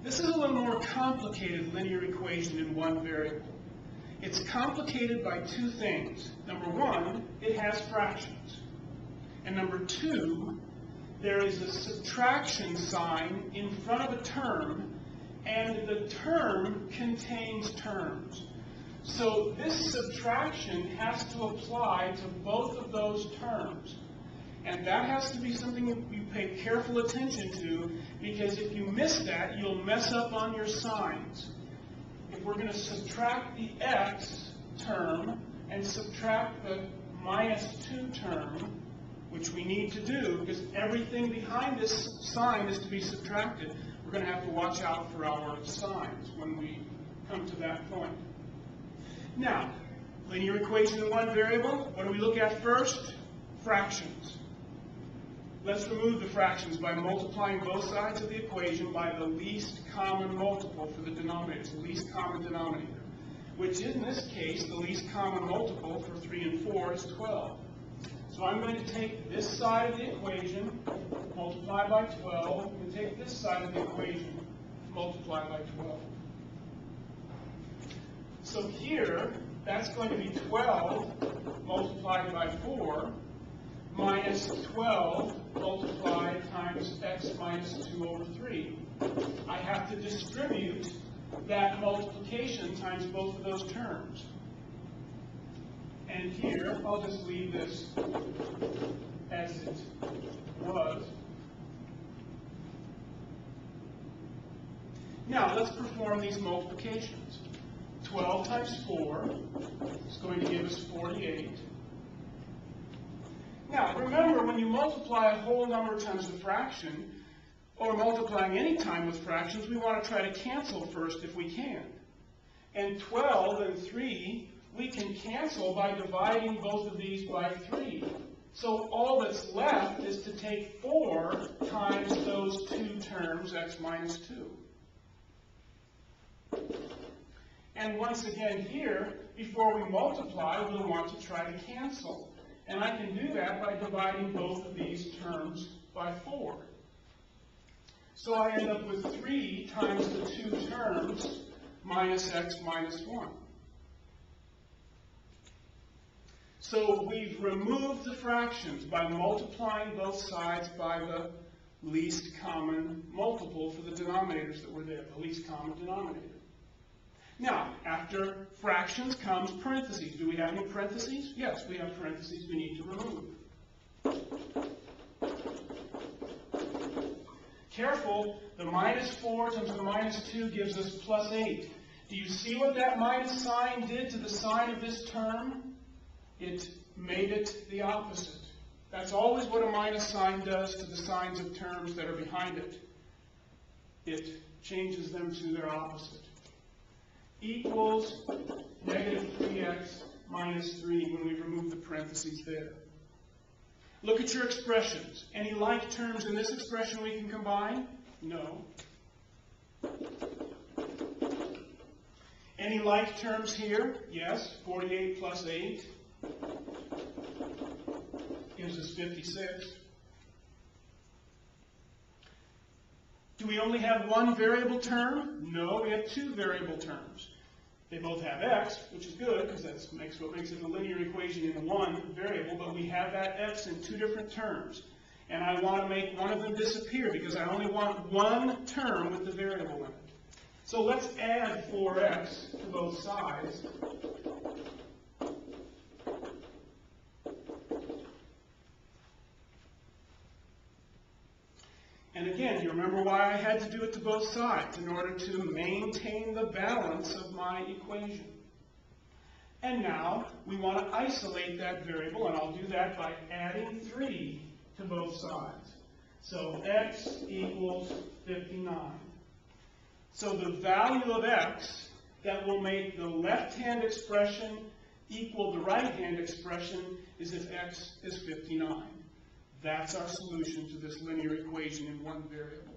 This is a little more complicated linear equation in one variable. It's complicated by two things. Number one, it has fractions. And number two, there is a subtraction sign in front of a term, and the term contains terms. So this subtraction has to apply to both of those terms. And that has to be something you pay careful attention to, because if you miss that, you'll mess up on your signs. If we're going to subtract the x term and subtract the -2 term, which we need to do because everything behind this sign is to be subtracted, we're going to have to watch out for our signs when we come to that point. Now, linear equation in one variable, what do we look at first? Fractions. Let's remove the fractions by multiplying both sides of the equation by the least common multiple for the denominators, the least common denominator, which in this case, the least common multiple for 3 and 4 is 12. So I'm going to take this side of the equation, multiply by 12, and take this side of the equation, multiply by 12. So here, that's going to be 12 multiplied by 4 minus 12 multiplied times x minus 2 over 3. I have to distribute that multiplication times both of those terms. And here, I'll just leave this as it was. Now, let's perform these multiplications. 12 times 4 is going to give us 48. Now, remember, when you multiply a whole number times a fraction, or multiplying any time with fractions, we want to try to cancel first if we can. And 12 and 3, we can cancel by dividing both of these by 3. So all that's left is to take 4 times those two terms, x minus 2. And once again here, before we multiply, we'll want to try to cancel. And I can do that by dividing both of these terms by 4. So I end up with 3 times the two terms minus x minus 1. So we've removed the fractions by multiplying both sides by the least common multiple for the denominators that were there, the least common denominator. Now, after fractions comes parentheses. Do we have any parentheses? Yes, we have parentheses we need to remove. Careful, the minus 4 times the minus 2 gives us plus 8. Do you see what that minus sign did to the sign of this term? It made it the opposite. That's always what a minus sign does to the signs of terms that are behind it. It changes them to their opposite. Equals negative 3x minus 3 when we remove the parentheses there. Look at your expressions. Any like terms in this expression we can combine? No. Any like terms here? Yes. 48 plus 8 gives us 56. Do we only have one variable term? No, we have two variable terms. They both have x, which is good, because that's what makes it a linear equation in one variable, but we have that x in two different terms. And I want to make one of them disappear, because I only want one term with the variable in it. So let's add 4x to both sides. And again, you remember why I had to do it to both sides, in order to maintain the balance of my equation. And now, we want to isolate that variable, and I'll do that by adding 3 to both sides. So x equals 59. So the value of x that will make the left-hand expression equal the right-hand expression is if x is 59. That's our solution to this linear equation in one variable.